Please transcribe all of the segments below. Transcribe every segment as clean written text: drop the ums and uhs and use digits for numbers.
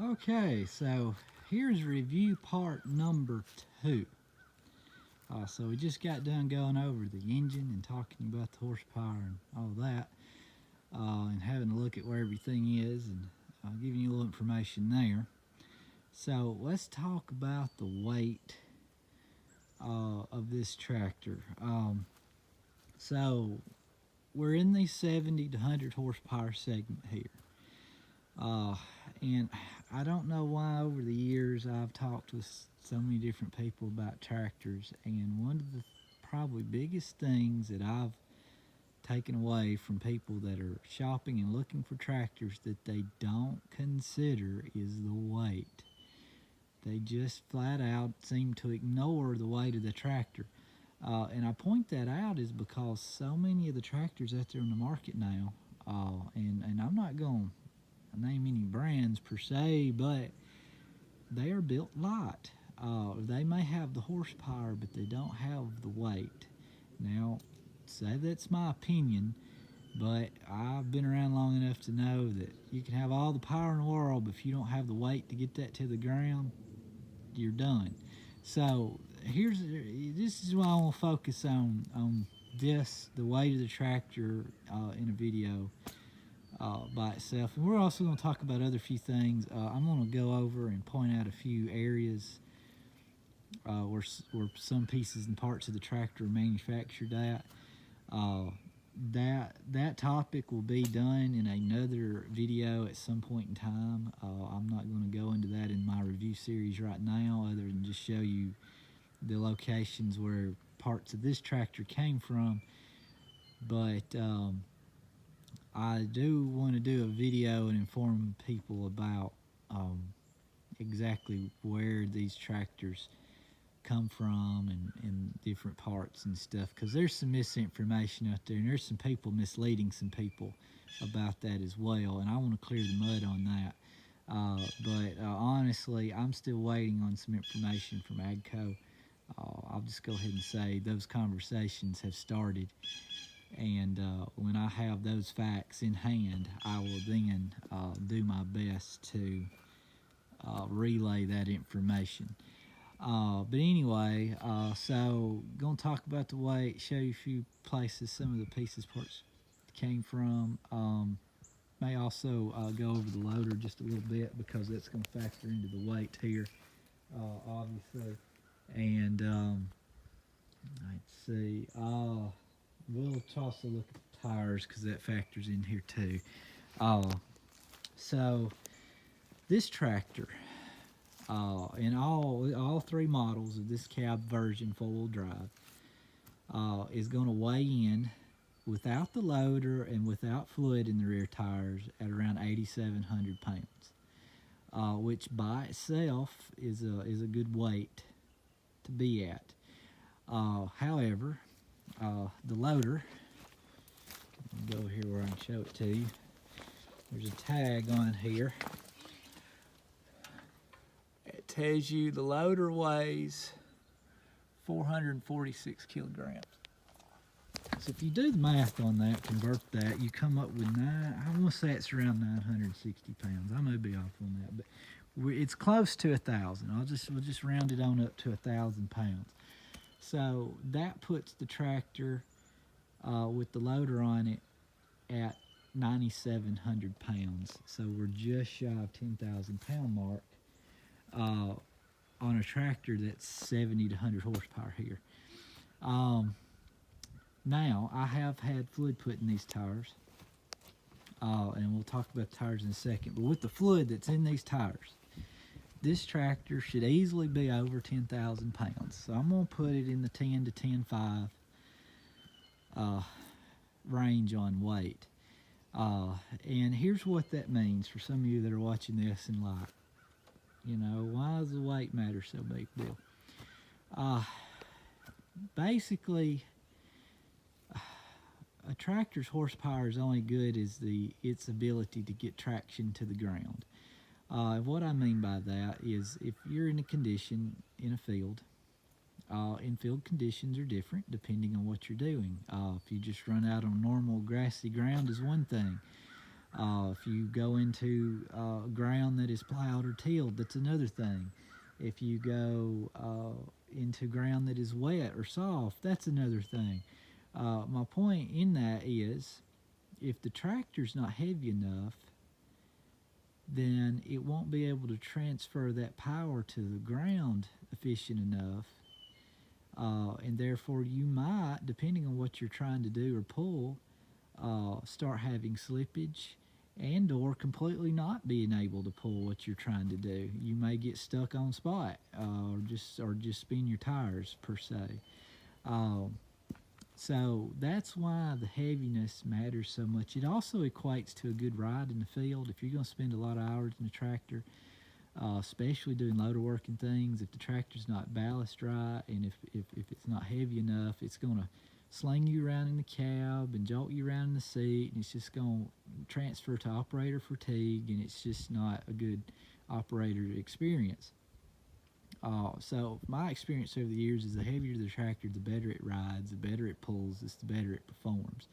Okay, so here's review part number 2. So we just got done going over the engine and talking about the horsepower and all that, and having a look at where everything is and giving you a little information there. So let's talk about the weight of this tractor. So we're in the 70 to 100 horsepower segment here. Uh, and I don't know why over the years I've talked with so many different people about tractors, and one of the probably biggest things that I've taken away from people that are shopping and looking for tractors that they don't consider is the weight. They just flat out seem to ignore the weight of the tractor. And I point that out is because so many of the tractors out there in the market now, and I'm not going name any brands per se, but they are built light. They may have the horsepower, but they don't have the weight. Now, say that's my opinion, but I've been around long enough to know that you can have all the power in the world, but if you don't have the weight to get that to the ground, you're done. So this is why I want to focus on this, the weight of the tractor in a video by itself. And we're also going to talk about other few things. I'm going to go over and point out a few areas where some pieces and parts of the tractor are manufactured at. Uh, that topic will be done in another video at some point in time. I'm not going to go into that in my review series right now, other than just show you the locations where parts of this tractor came from. But I do want to do a video and inform people about exactly where these tractors come from and different parts and stuff, because there's some misinformation out there and there's some people misleading some people about that as well, and I want to clear the mud on that. But honestly, I'm still waiting on some information from AGCO. I'll just go ahead and say those conversations have started, and when I have those facts in hand, I will then do my best to relay that information. But anyway, so going to talk about the weight, show you a few places some of the pieces parts came from. May also go over the loader just a little bit because that's going to factor into the weight here, obviously. And let's see. We'll also look at the tires because that factors in here too. Uh, so this tractor, in all three models of this cab version 4-wheel drive, is going to weigh in without the loader and without fluid in the rear tires at around 8,700 pounds, which by itself is a good weight to be at. However, the loader, I'll go here where I can show it to you. There's a tag on here. It tells you the loader weighs 446 kilograms. So if you do the math on that, convert that, you come up with I want to say it's around 960 pounds. I may be off on that, but it's close to 1,000. We'll just round it on up to 1,000 pounds. So that puts the tractor with the loader on it at 9,700 pounds. So we're just shy of 10,000 pound mark on a tractor that's 70 to 100 horsepower here. Now, I have had fluid put in these tires, and we'll talk about the tires in a second, but with the fluid that's in these tires, this tractor should easily be over 10,000 pounds. So I'm going to put it in the 10 to 10.5 range on weight. And here's what that means for some of you that are watching this and like, why does the weight matter so big deal? Basically, a tractor's horsepower is only good as its ability to get traction to the ground. What I mean by that is if you're in a condition in a field, and field conditions are different depending on what you're doing. If you just run out on normal grassy ground is one thing. If you go into ground that is plowed or tilled, that's another thing. If you go into ground that is wet or soft, that's another thing. My point in that is, if the tractor's not heavy enough, then it won't be able to transfer that power to the ground efficient enough. And therefore, you might, depending on what you're trying to do or pull, start having slippage and or completely not being able to pull what you're trying to do. You may get stuck on spot, or just spin your tires per se. So that's why the heaviness matters so much. It also equates to a good ride in the field. If you're going to spend a lot of hours in the tractor, especially doing loader work and things, if the tractor's not ballast right, and if it's not heavy enough, it's going to sling you around in the cab and jolt you around in the seat, and it's just going to transfer to operator fatigue, and it's just not a good operator experience. So my experience over the years is the heavier the tractor, the better it rides, the better it pulls, the better it performs.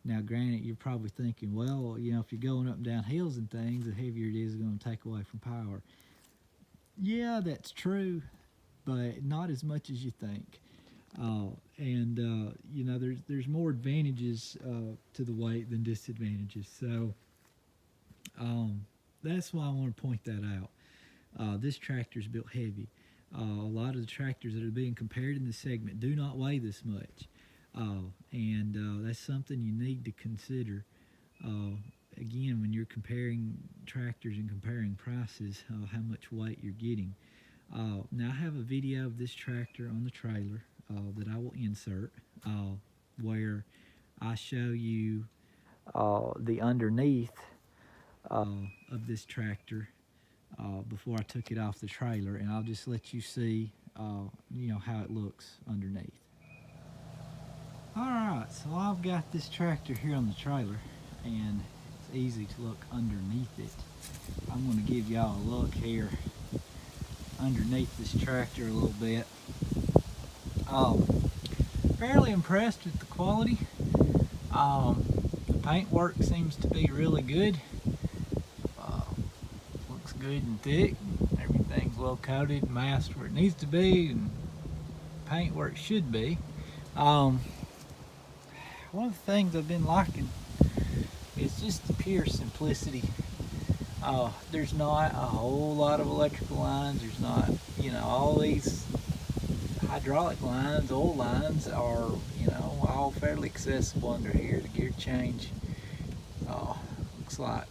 Now, granted, you're probably thinking, well, if you're going up and down hills and things, the heavier it is going to take away from power. Yeah, that's true, but not as much as you think. There's more advantages to the weight than disadvantages. So that's why I want to point that out. This tractor is built heavy. A lot of the tractors that are being compared in this segment do not weigh this much. That's something you need to consider. Again, when you're comparing tractors and comparing prices, how much weight you're getting. Now I have a video of this tractor on the trailer that I will insert where I show you the underneath of this tractor before I took it off the trailer, and I'll just let you see how it looks underneath. Alright, so I've got this tractor here on the trailer, and it's easy to look underneath it. I'm going to give y'all a look here underneath this tractor a little bit. Fairly impressed with the quality. The paintwork seems to be really good. Looks good and thick. Everything's well coated, masked where it needs to be, and paint where it should be. One of the things I've been liking is just the pure simplicity. There's not a whole lot of electrical lines. There's not, all these hydraulic lines, oil lines are, all fairly accessible under here. The gear change looks like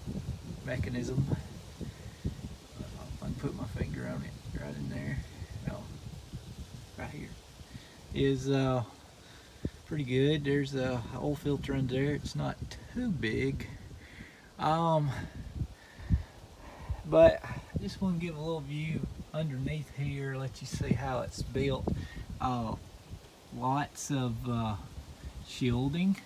mechanism. I can put my finger on it right in there. No, right here is pretty good. There's a oil filter under there. It's not too big. But I just want to give a little view underneath here, let you see how it's built. Lots of shielding.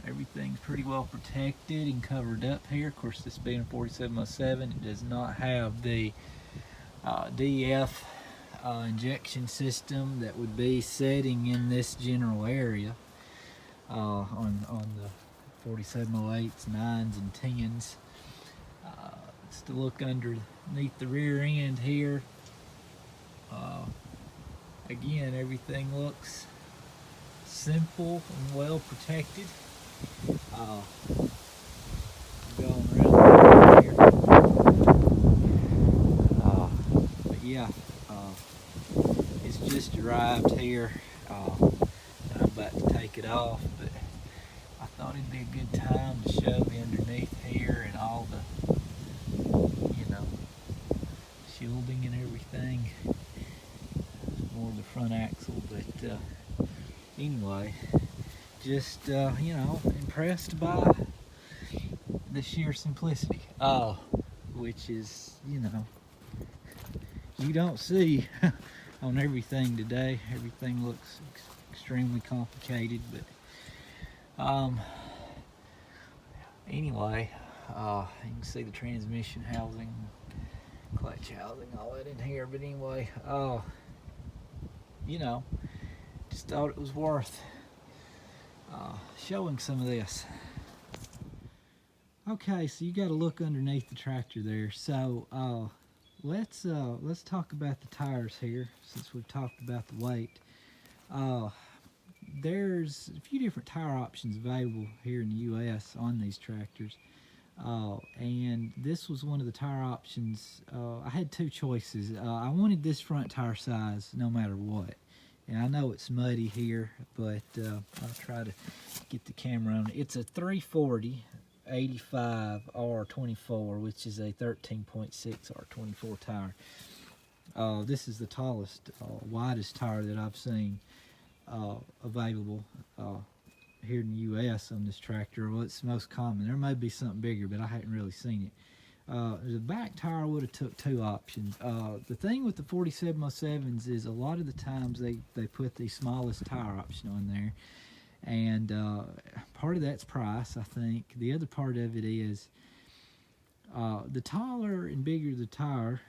Everything's pretty well protected and covered up here. Of course, this being a 4707, it does not have the DF injection system that would be setting in this general area on the 4708s, 9s, and 10s. Let's to look underneath the rear end here. Again, everything looks simple and well protected. Going around here. But yeah, it's just arrived here. I'm about to take it off, but I thought it'd be a good time to show the underneath here and all the, shielding and everything. More of the front axle, but anyway, just impressed by the sheer simplicity, which is you don't see on everything today. Everything looks extremely complicated, but anyway, you can see the transmission housing, clutch housing, all that in here. But anyway, just thought it was worth showing some of this. Okay, so you got to look underneath the tractor there. So let's talk about the tires here, since we've talked about the weight. Uh, there's a few different tire options available here in the U.S. on these tractors. And this was one of the tire options. I had two choices. I wanted this front tire size no matter what. And I know it's muddy here, but I'll try to get the camera on it. It's a 340 85 R24, which is a 13.6 R24 tire. This is the tallest, widest tire that I've seen available here in the U.S. on this tractor. Well, it's the most common. There may be something bigger, but I hadn't really seen it. The back tire would have took two options. The thing with the 4707s is a lot of the times they put the smallest tire option on there, and part of that's price, I think. The other part of it is the taller and bigger the tire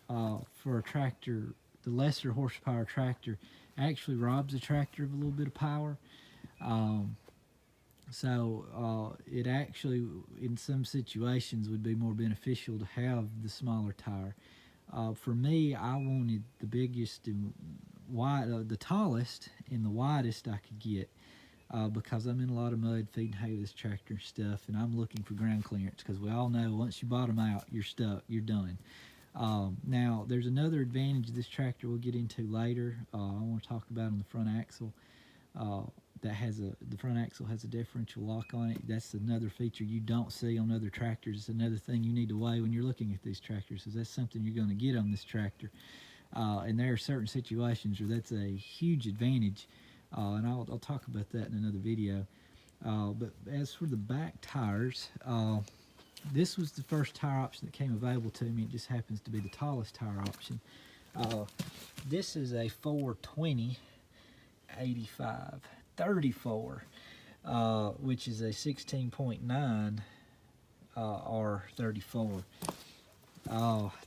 for a tractor, the lesser horsepower tractor actually robs the tractor of a little bit of power. So it actually, in some situations, would be more beneficial to have the smaller tire. For me, I wanted the biggest and the tallest and the widest I could get, because I'm in a lot of mud feeding hay with this tractor and stuff, and I'm looking for ground clearance, because we all know once you bottom out, you're stuck, you're done. Now, there's another advantage of this tractor we'll get into later. I want to talk about on the front axle. The front axle has a differential lock on it. That's another feature you don't see on other tractors. It's another thing you need to weigh when you're looking at these tractors, because that's something you're going to get on this tractor. And there are certain situations where that's a huge advantage, and I'll talk about that in another video. But as for the back tires, this was the first tire option that came available to me. It just happens to be the tallest tire option. This is a 420 85 34, which is a 16.9 R34.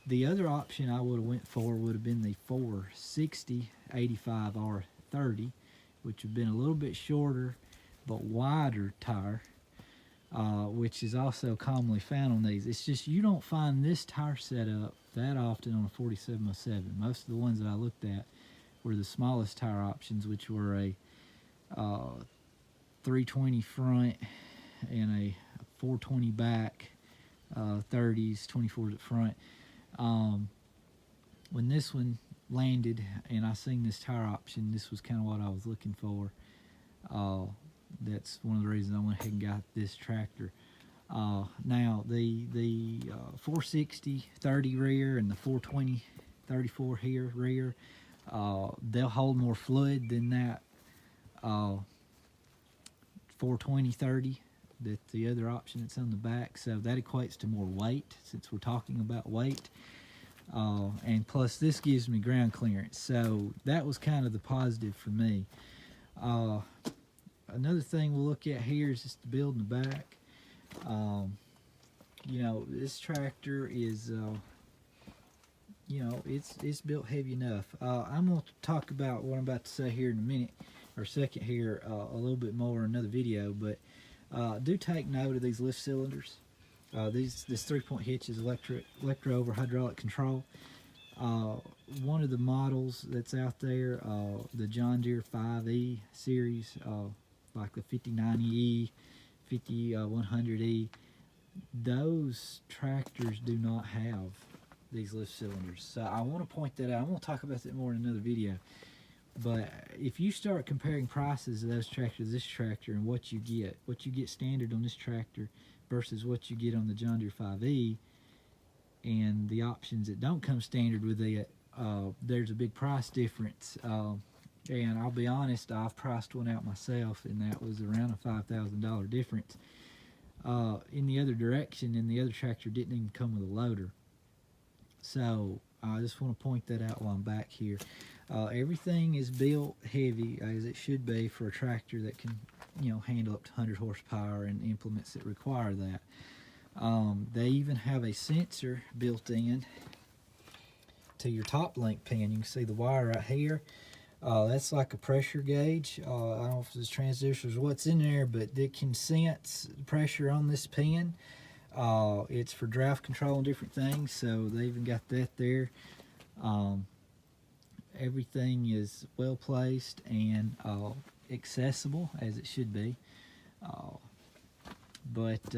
The other option I would have went for would have been the 460 85 R30, which would have been a little bit shorter but wider tire, which is also commonly found on these. It's just you don't find this tire setup that often on a 4707. Most of the ones that I looked at were the smallest tire options, which were a 320 front and a 420 back, 30s, 24s at front. When this one landed and I seen this tire option, this was kind of what I was looking for. That's one of the reasons I went ahead and got this tractor. Now the 460 30 rear and the 420 34 here rear, they'll hold more fluid than that 420 30, that the other option that's on the back, so that equates to more weight, since we're talking about weight. And plus this gives me ground clearance, so that was kind of the positive for me. Another thing we'll look at here is just the build in the back. You know, this tractor is it's built heavy enough. I'm going to talk about what I'm about to say here in a minute or second here a little bit more in another video, but do take note of these lift cylinders. This 3-point hitch is electro over hydraulic control. One of the models that's out there, the John Deere 5E series, like the 5090E, 5100E, those tractors do not have these lift cylinders. So I want to point that out. I'm going to talk about that more in another video. But if you start comparing prices of those tractors, this tractor, and what you get standard on this tractor versus what you get on the John Deere 5E, and the options that don't come standard with it, there's a big price difference. And I'll be honest, I've priced one out myself, and that was around a $5,000 difference. In the other direction, and the other tractor didn't even come with a loader. So I just want to point that out while I'm back here. Everything is built heavy, as it should be for a tractor that can, handle up to 100 horsepower and implements that require that. They even have a sensor built in to your top link pin. You can see the wire right here. That's like a pressure gauge. I don't know if it's transducers or what's in there, but it can sense pressure on this pin. It's for draft control and different things, so they even got that there. Um, Everything is well placed and accessible as it should be. Uh, but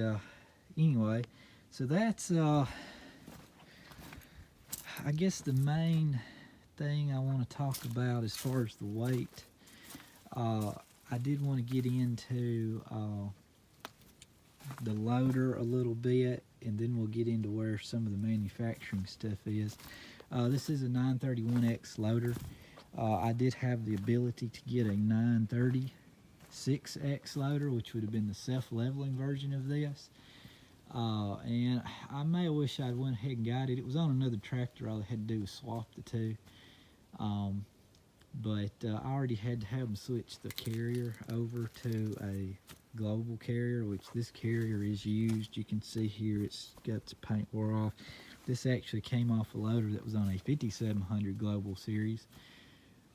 anyway, so that's I guess the main thing I want to talk about as far as the weight. I did want to get into the loader a little bit, and then we'll get into where some of the manufacturing stuff is. This is a 931X loader. I did have the ability to get a 936X loader, which would have been the self-leveling version of this. And I may have wished I'd went ahead and got it. It was on another tractor. All I had to do was swap the two. But I already had to have them switch the carrier over to a global carrier, which this carrier is used. You can see here it's got its paint wore off. This actually came off a loader that was on a 5700 global series.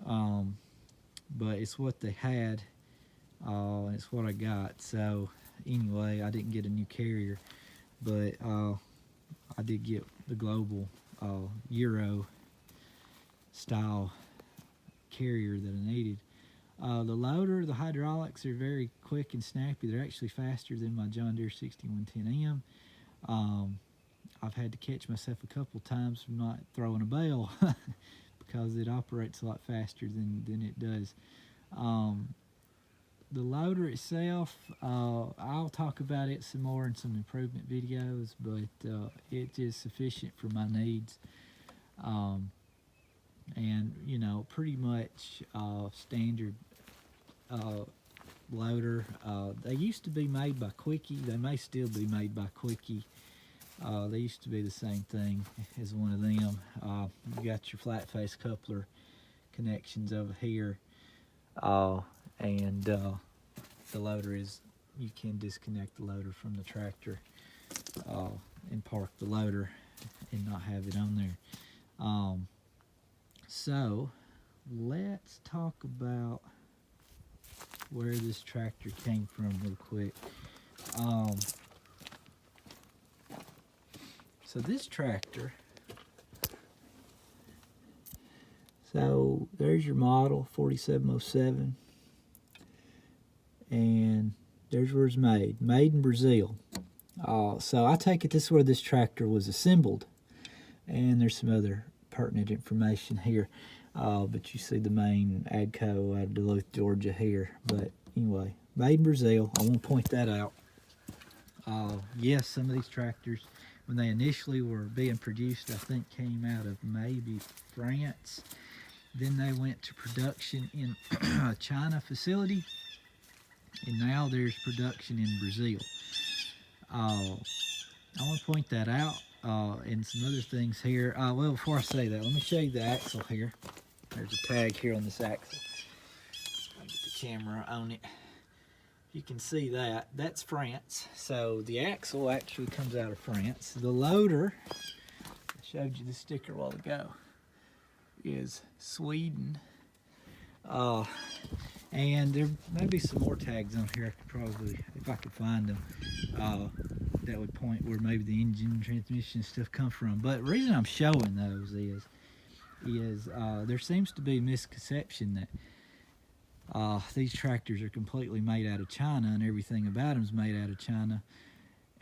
But it's what they had, and it's what I got. So anyway, I didn't get a new carrier, but I did get the global Euro style carrier that I needed. The loader, the hydraulics are very quick and snappy. They're actually faster than my John Deere 6110M. I've had to catch myself a couple times from not throwing a bale because it operates a lot faster than it does. The loader itself, I'll talk about it some more in some improvement videos, but it is sufficient for my needs. And you know, pretty much standard loader. They used to be made by Quickie. They may still be made by Quickie. They used to be the same thing as one of them. You got your flat face coupler connections over here, and the loader is, you can disconnect the loader from the tractor and park the loader and not have it on there. So let's talk about where this tractor came from real quick. So this tractor, so there's your model 4707, and there's where it's made in Brazil. So I take it this is where this tractor was assembled, and there's some other pertinent information here, but you see the main AGCO out of Duluth, Georgia here. But anyway, made in Brazil. I want to point that out. Yes, some of these tractors, when they initially were being produced, I think came out of maybe France. Then they went to production in a China facility, and now there's production in Brazil. I want to point that out, and some other things here. Well, before I say that, let me show you the axle here. There's a tag here on this axle. I'll get the camera on it. You can see that. That's France. So the axle actually comes out of France. The loader, I showed you the sticker a while ago, is Sweden. And there may be some more tags on here. I could probably, if I could find them, that would point where maybe the engine, transmission stuff come from. But the reason I'm showing those is there seems to be a misconception that these tractors are completely made out of China and everything about them is made out of China,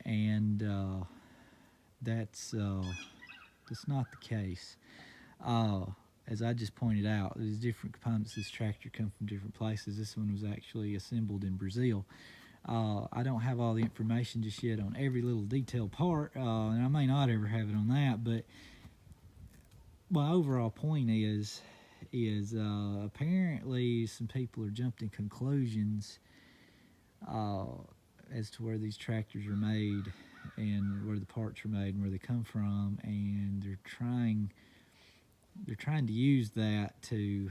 and that's not the case. As I just pointed out, there's different components of this tractor come from different places. This one was actually assembled in Brazil. I don't have all the information just yet on every little detail part, and I may not ever have it on that, but my overall point is apparently some people are jumping conclusions as to where these tractors are made and where the parts are made and where they come from, and they're trying to use that to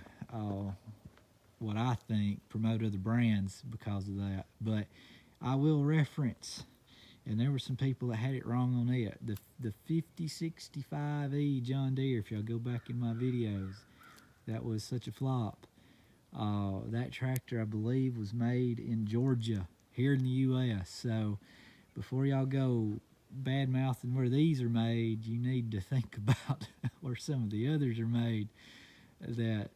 what I think promote other brands because of that. But I will reference, and there were some people that had it wrong on it, the 5065E John Deere. If y'all go back in my videos, that was such a flop. That tractor, I believe, was made in Georgia, here in the U.S. So before y'all go bad mouthing where these are made, you need to think about where some of the others are made that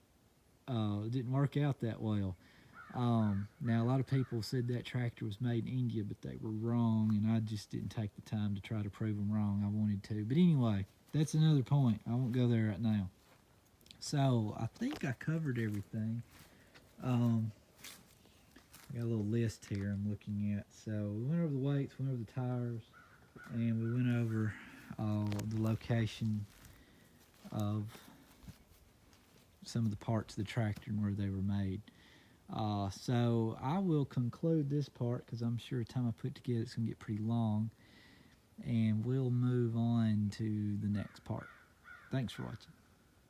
didn't work out that well. Now, a lot of people said that tractor was made in India, but they were wrong, and I just didn't take the time to try to prove them wrong. I wanted to. But anyway, that's another point. I won't go there right now. So, I think I covered everything. I got a little list here I'm looking at. So, we went over the weights, went over the tires, and we went over the location of some of the parts of the tractor and where they were made. So I will conclude this part because I'm sure the time I put together it's going to get pretty long, and we'll move on to the next part. Thanks for watching.